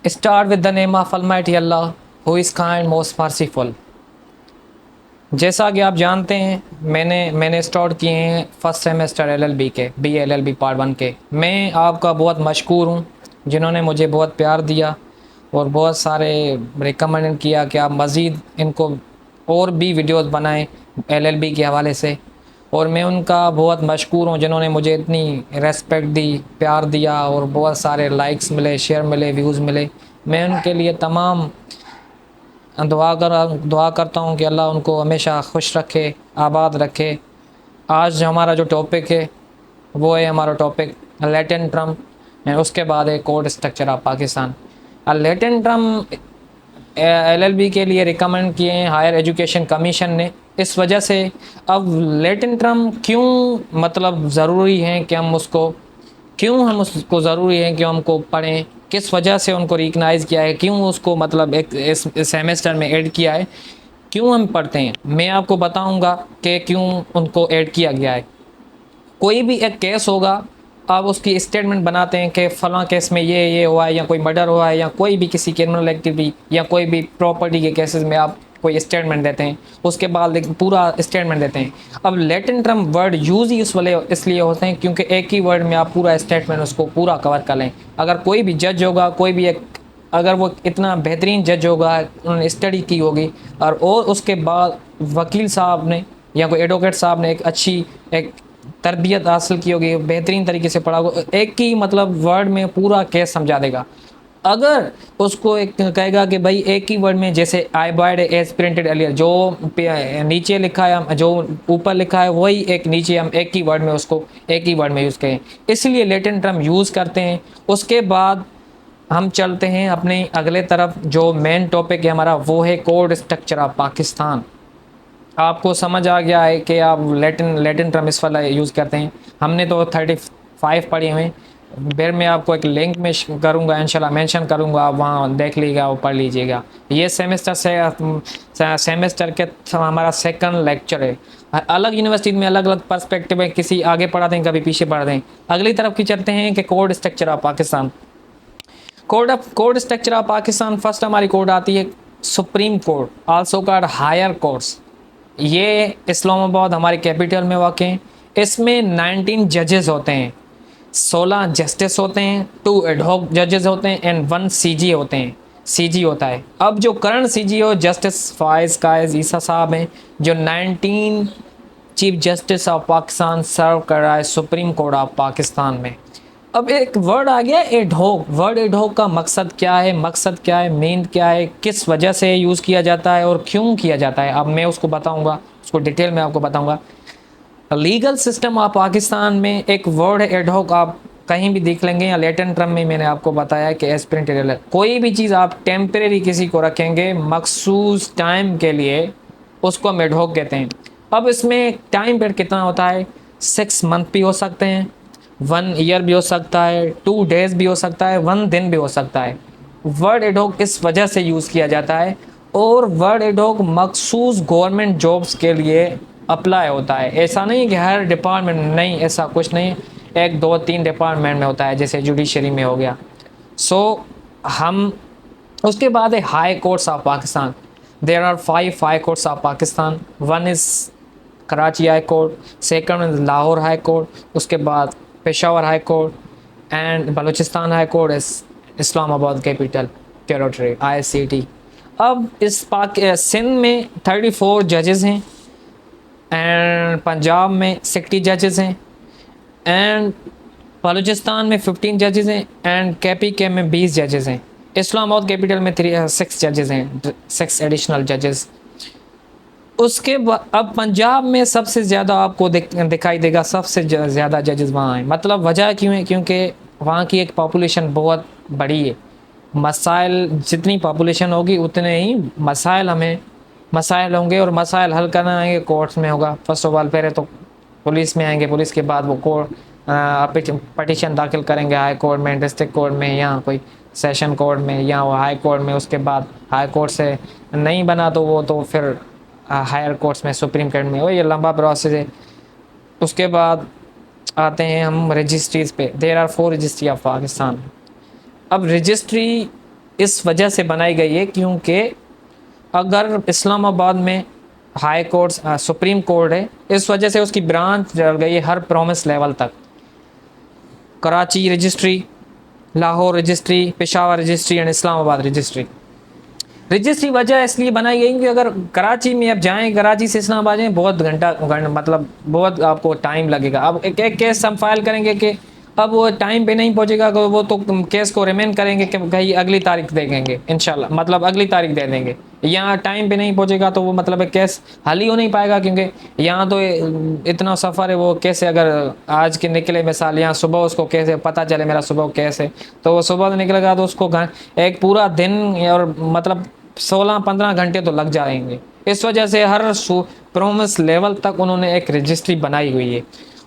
Start with the name of Almighty Allah, who is kind, most merciful. جیسا کہ آپ جانتے ہیں میں نے اسٹارٹ کیے ہیں first semester L L B کے B L L B part 1 کے. میں آپ کا بہت مشکور ہوں جنہوں نے مجھے بہت پیار دیا اور بہت سارے ریکمینڈ کیا کہ آپ مزید ان کو اور بھی ویڈیوز بنائیں ایل ایل بی کے حوالے سے. اور میں ان کا بہت مشکور ہوں جنہوں نے مجھے اتنی ریسپیکٹ دی، پیار دیا اور بہت سارے لائکس ملے، شیئر ملے، ویوز ملے. میں ان کے لیے تمام دعا کرتا ہوں کہ اللہ ان کو ہمیشہ خوش رکھے، آباد رکھے. آج ہمارا جو ٹاپک ہے وہ ہے ہمارا ٹاپک لیٹن ٹرم، اس کے بعد ہے کوڈ اسٹرکچر آف پاکستان. لیٹن ٹرم ایل ایل بی کے لیے ریکمینڈ کیے ہیں ہائر ایجوکیشن کمیشن نے، اس وجہ سے. اب لیٹن ٹرم کیوں مطلب ضروری ہیں کہ ہم اس کو ضروری ہے کہ ہم کو پڑھیں، کس وجہ سے ان کو ریکگنائز کیا ہے، کیوں اس کو مطلب ایک اس سیمسٹر میں ایڈ کیا ہے، کیوں ہم پڑھتے ہیں. میں آپ کو بتاؤں گا کہ کیوں ان کو ایڈ کیا گیا ہے. کوئی بھی ایک کیس ہوگا، آپ اس کی اسٹیٹمنٹ بناتے ہیں کہ فلاں کیس میں یہ ہوا ہے، یا کوئی مرڈر ہوا ہے، یا کوئی بھی کسی کرمنل ایکٹیویٹی یا کوئی بھی پراپرٹی کے کیسز میں آپ کوئی اسٹیٹمنٹ دیتے ہیں، اس کے بعد پورا اسٹیٹمنٹ دیتے ہیں. اب لیٹن ٹرم ورڈ یوز ہی اس لیے ہوتے ہیں کیونکہ ایک ہی ورڈ میں آپ پورا اسٹیٹمنٹ اس کو پورا کور کر لیں. اگر کوئی بھی جج ہوگا، کوئی بھی اگر وہ اتنا بہترین جج ہوگا، انہوں نے اسٹڈی کی ہوگی، اور اس کے بعد وکیل صاحب نے یا کوئی ایڈوکیٹ صاحب نے ایک اچھی ایک تربیت حاصل کی ہوگی، بہترین طریقے سے پڑھا ہوگا، ایک ہی مطلب ورڈ میں پورا کیس سمجھا دے گا. اگر اس کو ایک کہے گا کہ بھائی ایک ہی ورڈ میں، جیسے آئی بائڈ ایز پرنٹڈ ارلیئر، جو نیچے لکھا ہے، جو اوپر لکھا ہے وہی ایک نیچے ہم ایک ہی ورڈ میں اس کو ایک ہی ورڈ میں یوز کریں، اس لیے لیٹن ٹرم یوز کرتے ہیں. اس کے بعد ہم چلتے ہیں اپنے اگلے طرف. جو مین ٹاپک ہے ہمارا وہ ہے کوڈ اسٹرکچر آف پاکستان. آپ کو سمجھ آ گیا ہے کہ آپ لیٹن ٹرم اس والا یوز کرتے ہیں. ہم نے تو 35 پڑھی ہوئے. پھر میں آپ کو ایک لنک میں کروں گا، انشاءاللہ مینشن کروں گا، آپ وہاں دیکھ لیجیے گا، وہ پڑھ لیجیے گا. یہ سیمسٹر کے ہمارا سیکنڈ لیکچر ہے. الگ یونیورسٹی میں الگ الگ پرسپیکٹو ہے، کسی آگے پڑھاتے ہیں، کبھی پیچھے پڑھاتے ہیں. اگلی طرف کی چلتے ہیں کہ court structure of Pakistan. Court structure of Pakistan. First ہماری کوڈ آتی ہے supreme court, also called higher courts. یہ اسلام آباد ہماری کیپیٹل میں واقع ہیں. اس میں 19 ججز ہوتے ہیں، 16 جسٹس ہوتے ہیں، 2 ایڈ ہاک ججز ہوتے ہیں، اینڈ 1 سی جی ہوتے ہیں. سی جی ہوتا ہے. اب جو کرنٹ سی جی ہو جسٹس فائز قائز عیسیٰ صاحب ہیں، جو 19 چیف جسٹس آف پاکستان سرو کر رہا ہے سپریم کورٹ آف پاکستان میں. اب ایک ورڈ آ گیا ad hoc. Word ad hoc کا مقصد کیا ہے، مین کیا ہے، کس وجہ سے یوز کیا جاتا ہے اور کیوں کیا جاتا ہے، اب میں اس کو بتاؤں گا، اس کو ڈیٹیل میں آپ کو بتاؤں گا. لیگل سسٹم آف پاکستان میں ایک ورڈ ایڈ ہاک آپ کہیں بھی دیکھ لیں گے، یا لیٹن ٹرم میں نے آپ کو بتایا کہ ایز پرنٹڈ کوئی بھی چیز آپ ٹیمپریری کسی کو رکھیں گے مخصوص ٹائم کے لیے، اس کو ہم ایڈ ہاک کہتے ہیں. اب اس میں ٹائم پیریڈ کتنا ہوتا ہے، 6 منتھ بھی ہو سکتے ہیں، 1 ایئر بھی ہو سکتا ہے، 2 ڈیز بھی ہو سکتا ہے، 1 دن بھی ہو سکتا ہے. ورڈ ایڈ ہاک اس وجہ سے یوز کیا جاتا ہے. اور ورڈ ایڈ ہاک مخصوص گورنمنٹ جابس کے لیے اپلائی ہوتا ہے. ایسا نہیں کہ ہر ڈپارٹمنٹ، نہیں، ایسا کچھ نہیں. 1 2 3 ڈپارٹمنٹ میں ہوتا ہے، جیسے جوڈیشری میں ہو گیا. ہم اس کے بعد ہے high courts of Pakistan. There are 5 high courts of Pakistan. 1 is Karachi high court, second is Lahore high court, اس کے بعد Peshawar high court, and Balochistan high court is Islamabad capital territory ICT. اب اس سندھ میں 34 ججز ہیں، اینڈ پنجاب میں 60 ججز ہیں، اینڈ بلوچستان میں 15 ججز ہیں، اینڈ KPK میں 20 ججز ہیں. اسلام آباد کیپیٹل میں 6 ججز ہیں، 6 ایڈیشنل ججز. اس کے بعد اب پنجاب میں سب سے زیادہ آپ کو دکھائی دے گا، سب سے زیادہ ججز وہاں ہیں. مطلب وجہ کیوں ہے، کیونکہ وہاں کی ایک پاپولیشن بہت بڑی ہے. مسائل جتنی پاپولیشن ہوگی اتنے ہی مسائل ہوں گے، اور مسائل حل کرنا آئیں گے کورٹس میں ہوگا. فرسٹ آف آل پہلے تو پولیس میں آئیں گے، پولیس کے بعد وہ پٹیشن داخل کریں گے ہائی کورٹ میں، ڈسٹرکٹ کورٹ میں، یا کوئی سیشن کورٹ میں، یا وہ ہائی کورٹ میں. اس کے بعد ہائی کورٹ سے نہیں بنا تو وہ تو پھر ہائر کورٹس میں، سپریم کورٹ میں. وہ یہ لمبا پروسیس ہے. اس کے بعد آتے ہیں ہم رجسٹریز پہ. There are 4 registry of Pakistan. اب رجسٹری اس وجہ سے بنائی گئی ہے کیونکہ اگر اسلام آباد میں ہائی کورٹ سپریم کورٹ ہے، اس وجہ سے اس کی برانچ چل گئی ہے ہر پروونس لیول تک، Karachi registry, Lahore registry, Peshawar registry and Islamabad registry. Registry وجہ اس لیے بنائی گئی کہ اگر کراچی میں اب جائیں، کراچی سے اسلام آباد جائیں، بہت گھنٹہ مطلب بہت آپ کو ٹائم لگے گا۔ اب ایک ایک کیس ہم فائل کریں گے کہ اب وہ ٹائم پہ نہیں پہنچے گا، وہ تو کیس کو ریمین کریں گے کہ کہیں اگلی تاریخ دے دیں گے انشاءاللہ، مطلب اگلی تاریخ دے دیں گے۔ یہاں ٹائم پہ نہیں پہنچے گا تو وہ مطلب کیس حل ہی ہو نہیں پائے گا، کیونکہ یہاں تو اتنا سفر ہے، وہ کیسے اگر آج کے نکلے مثال یہاں صبح اس کو کیسے پتہ چلے میرا صبح کیسے، تو وہ صبح نکلے گا تو اس کو ایک پورا دن اور مطلب 16-15 گھنٹے تو لگ جائیں گے۔ اس وجہ سے ہر پروونس لیول تک انہوں نے ایک رجسٹری بنائی ہوئی ہے۔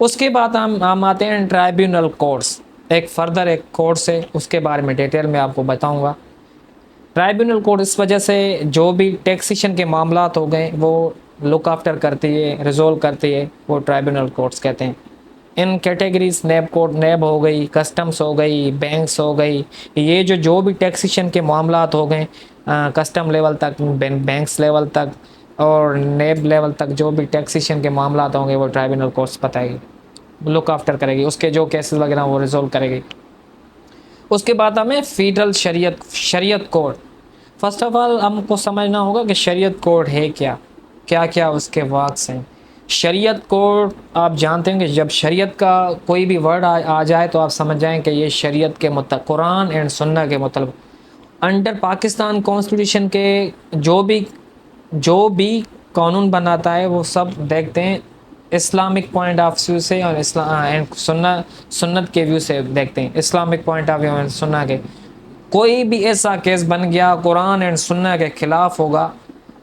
اس کے بعد ہم آتے ہیں ٹرائبیونل کورٹس، ایک فردر ایک کورس ہے، اس کے بارے میں ڈیٹیل میں آپ کو بتاؤں گا۔ ٹرائبیونل کورٹ اس وجہ سے جو بھی ٹیکسیشن کے معاملات ہو گئے وہ لک آفٹر کرتی ہے، ریزولو کرتی ہے، وہ ٹرائبیونل کورٹس کہتے ہیں۔ ان کیٹیگریز نیب کورٹ، نیب ہو گئی، کسٹمز ہو گئی، بینکس ہو گئی، یہ جو بھی ٹیکسیشن کے معاملات ہو گئے کسٹم لیول تک، بینکس لیول تک اور نیب لیول تک جو بھی ٹیکسیشن کے معاملات ہوں گے وہ ٹرائبیونل کورٹس بتائے گی، لک آفٹر کرے گی، اس کے جو کیسز وغیرہ وہ ریزولو کرے گی۔ اس کے بعد ہمیں فیڈرل شریعت کورٹ۔ فرسٹ آف آل ہم کو سمجھنا ہوگا کہ شریعت کورٹ ہے کیا، کیا کیا اس کے ورکس ہیں۔ شریعت کورٹ آپ جانتے ہیں کہ جب شریعت کا کوئی بھی ورڈ آ جائے تو آپ سمجھ جائیں کہ یہ شریعت کے مطابق، قرآن اینڈ سنہ کے مطلب انڈر پاکستان کانسٹیٹیوشن کے جو بھی قانون بناتا ہے وہ سب دیکھتے ہیں اسلامک پوائنٹ آف ویو سے اور سنت کے ویو سے دیکھتے ہیں، اسلامک پوائنٹ آف ویو اور سنہ کے۔ کوئی بھی ایسا کیس بن گیا قرآن اینڈ سنہ کے خلاف ہوگا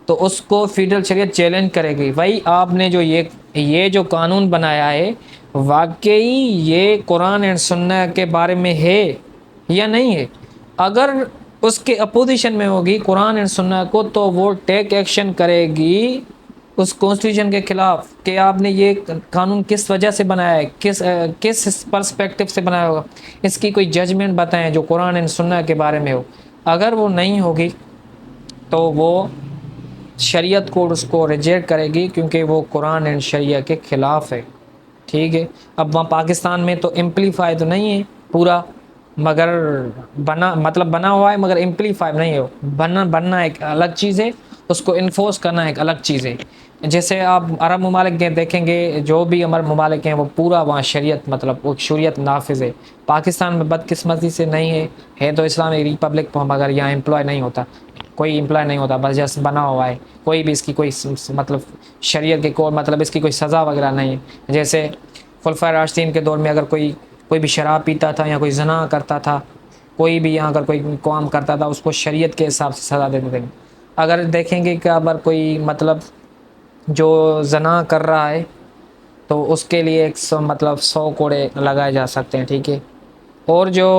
تو اس کو فیڈرل شریعت چیلنج کرے گی، بھائی آپ نے جو یہ جو قانون بنایا ہے واقعی یہ قرآن اینڈ سنہ کے بارے میں ہے یا نہیں ہے۔ اگر اس کے اپوزیشن میں ہوگی قرآن اینڈ سنہ کو تو وہ ٹیک ایکشن کرے گی اس کانسٹیٹیوشن کے خلاف کہ آپ نے یہ قانون کس وجہ سے بنایا ہے، کس پرسپیکٹو سے بنایا ہوگا، اس کی کوئی ججمنٹ بتائیں جو قرآن اینڈ سنہ کے بارے میں ہو۔ اگر وہ نہیں ہوگی تو وہ شریعت کورٹ اس کو ریجیکٹ کرے گی کیونکہ وہ قرآن اینڈ شریعت کے خلاف ہے، ٹھیک ہے۔ اب وہاں پاکستان میں تو امپلیفائی تو نہیں ہے پورا، مگر بنا ہوا ہے مگر امپلیفائی نہیں ہو، بننا ایک الگ چیز ہے، اس کو انفورس کرنا ایک الگ چیز ہے۔ جیسے آپ عرب ممالک کے دیکھیں گے، جو بھی عرب ممالک ہیں وہ پورا وہاں شریعت مطلب وہ شریعت نافذ ہے۔ پاکستان میں بدقسمتی سے نہیں ہے تو اسلامی ریپبلک مگر یہاں امپلائی نہیں ہوتا، کوئی امپلائی نہیں ہوتا، بس جیسے بنا ہوا ہے، کوئی بھی اس کی کوئی مطلب شریعت کے کوئی مطلب اس کی کوئی سزا وغیرہ نہیں ہے۔ جیسے خلفائے راشدین کے دور میں اگر کوئی بھی شراب پیتا تھا یا کوئی زنا کرتا تھا، کوئی بھی یہاں اگر کوئی کام کرتا تھا اس کو شریعت کے حساب سے سزا دیتے تھے۔ اگر دیکھیں گے کہ اگر کوئی مطلب جو زنا کر رہا ہے تو اس کے لیے 100 کوڑے لگائے جا سکتے ہیں، ٹھیک ہے۔ اور جو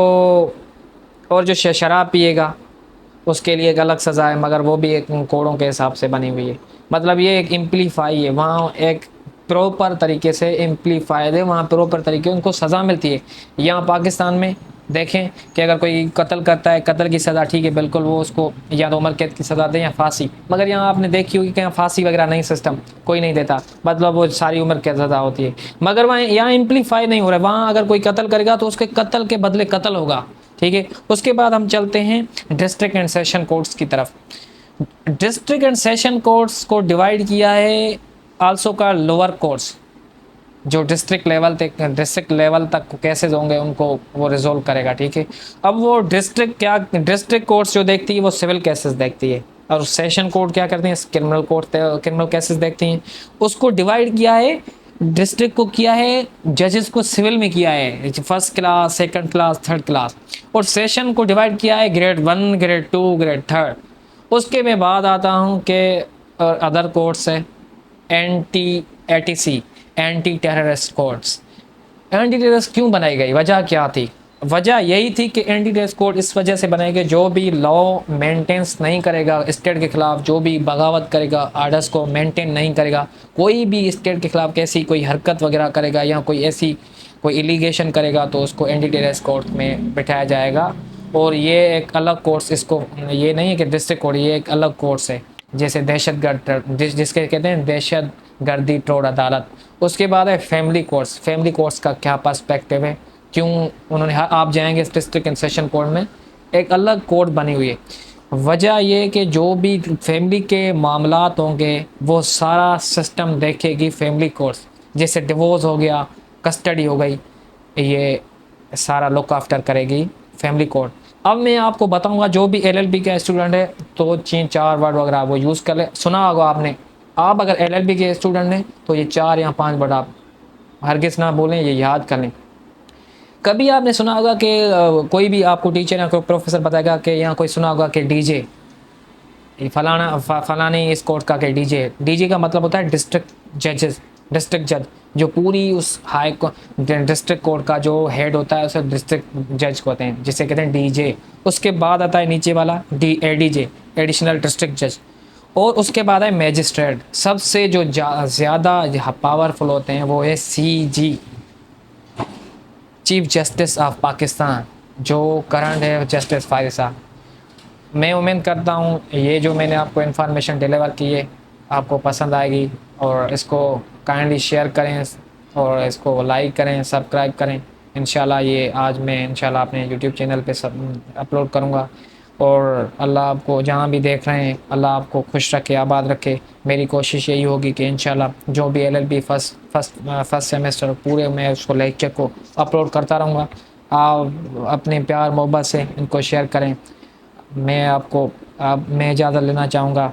شراب پیے گا اس کے لیے ایک الگ سزا ہے، مگر وہ بھی ایک کوڑوں کے حساب سے بنی ہوئی ہے۔ مطلب یہ ایک امپلیفائی ہے، وہاں ایک پراپر طریقے سے امپلیفائڈ ہے، وہاں پراپر طریقے ان کو سزا ملتی ہے۔ یہاں پاکستان میں دیکھیں کہ اگر کوئی قتل کرتا ہے، قتل کی سزا ٹھیک ہے بالکل، وہ اس کو یا تو عمر قید کی سزا دیں یا پھانسی، مگر یہاں آپ نے دیکھی ہوگی کہ یہاں پھانسی وغیرہ نہیں، سسٹم کوئی نہیں دیتا، مطلب وہ ساری عمر قید سزا ہوتی ہے۔ مگر وہاں یہاں امپلیفائی نہیں ہو رہا ہے، وہاں اگر کوئی قتل کرے گا تو اس کے قتل کے بدلے قتل ہوگا، ٹھیک ہے۔ اس کے بعد ہم چلتے ہیں ڈسٹرکٹ اینڈ سیشن کورٹس کی طرف۔ ڈسٹرکٹ اینڈ سیشن کورٹس کو ڈیوائیڈ کیا ہے آلسو کا لوور کورٹس، جو ڈسٹرکٹ لیول تک کیسز ہوں گے ان کو وہ ریزولو کرے گا، ٹھیک ہے۔ اب وہ ڈسٹرکٹ کورٹس جو دیکھتی ہے وہ سول کیسز دیکھتی ہے، اور سیشن کورٹ کیا کرتے ہیں، کرمنل کیسز دیکھتی ہیں۔ اس کو ڈیوائیڈ کیا ہے، ڈسٹرکٹ کو کیا ہے، ججز کو سول میں کیا ہے، first class, second class, third class, اور سیشن کو ڈیوائیڈ کیا ہے گریڈ 1، گریڈ 2، گریڈ 3۔ اس کے میں بعد آتا ہوں کہ ادر کورٹس ہے، ATC، anti terrorist courts. Anti terrorist کیوں بنائی گئی، وجہ کیا تھی؟ وجہ یہی تھی کہ اینٹی ٹیررسٹ کورٹ اس وجہ سے بنائی گئی جو بھی لا مینٹینس نہیں کرے گا اسٹیٹ کے خلاف، جو بھی بغاوت کرے گا، آرڈرس کو مینٹین نہیں کرے گا، کوئی بھی اسٹیٹ کے خلاف کیسی کوئی حرکت وغیرہ کرے گا یا کوئی ایسی کوئی ایلیگیشن کرے گا تو اس کو اینٹی ٹیررسٹ کورٹ میں بٹھایا جائے گا، اور یہ ایک الگ کورس، اس کو یہ نہیں ہے کہ ڈسٹرکٹ کوڈ، یہ ایک الگ کورس ہے، جیسے دہشت گرد جس کے کہتے ہیں دہشت گردی ٹروڈ عدالت۔ اس کے بعد ہے فیملی کورس۔ فیملی کورس کا کیا پرسپیکٹیو ہے، کیوں انہوں نے، آپ جائیں گے اس ڈسٹرکٹ اینڈ سیشن کورٹ میں، ایک الگ کورٹ بنی ہوئی ہے۔ وجہ یہ کہ جو بھی فیملی کے معاملات ہوں گے وہ سارا سسٹم دیکھے گی فیملی کورس، جیسے ڈیورس ہو گیا، کسٹڈی ہو گئی، یہ سارا لک آفٹر کرے گی فیملی کورٹ۔ اب میں آپ کو بتاؤں گا جو بھی ایل ایل بی کا اسٹوڈنٹ ہے تو 4 ورڈ وغیرہ وہ یوز کر لے، سنا ہوگا آپ نے۔ آپ اگر ایل ایل بی کے اسٹوڈنٹ ہیں تو یہ 4 یا 5 ورڈ آپ ہرگز نہ بولیں، یہ یاد کر لیں۔ کبھی آپ نے سنا ہوگا کہ کوئی بھی آپ کو ٹیچر یا کوئی پروفیسر بتائے گا کہ یہاں کوئی سنا ہوگا کہ ڈی جے، فلانے اس کورٹ کا کہ ڈی جے کا مطلب ہوتا ہے ڈسٹرکٹ جج، جو پوری اس ڈسٹرکٹ کورٹ کا جو ہیڈ ہوتا ہے اسے ڈسٹرکٹ جج کو ہوتے ہیں، جسے کہتے ہیں ڈی جے۔ اس کے بعد آتا ہے نیچے والا اے ڈی جے، ایڈیشنل ڈسٹرکٹ جج، اور اس کے بعد ہے میجسٹریٹ۔ سب سے جو زیادہ پاورفل ہوتے ہیں وہ ہے سی جی، چیف جسٹس آف پاکستان، جو کرنٹ ہے جسٹس فائز صاحب۔ میں امید کرتا ہوں یہ جو میں نے آپ کو انفارمیشن ڈیلیور کی ہے آپ کو پسند آئے گی، اور اس کو کائنڈلی شیئر کریں اور اس کو لائک کریں، سبسکرائب کریں۔ انشاءاللہ یہ آج میں انشاءاللہ اپنے یوٹیوب چینل پہ اپلوڈ کروں گا، اور اللہ آپ کو جہاں بھی دیکھ رہے ہیں اللہ آپ کو خوش رکھے، آباد رکھے۔ میری کوشش یہی ہوگی کہ انشاءاللہ جو بھی L L be first semester پورے میں اس کو لیکچر کو اپلوڈ کرتا رہوں گا۔ آپ اپنے پیار محبت سے ان کو شیئر کریں۔ میں اجازت لینا چاہوں گا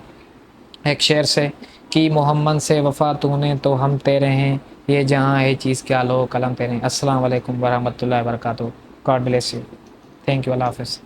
ایک شعر سے کہ محمد سے وفا تو نے تو ہم تیرے ہیں، یہ جہاں ہے چیز کیا لو قلم تیرے ہیں۔ السلام علیکم ورحمۃ اللہ وبرکاتہ۔ God bless you, thank you, اللہ حافظ۔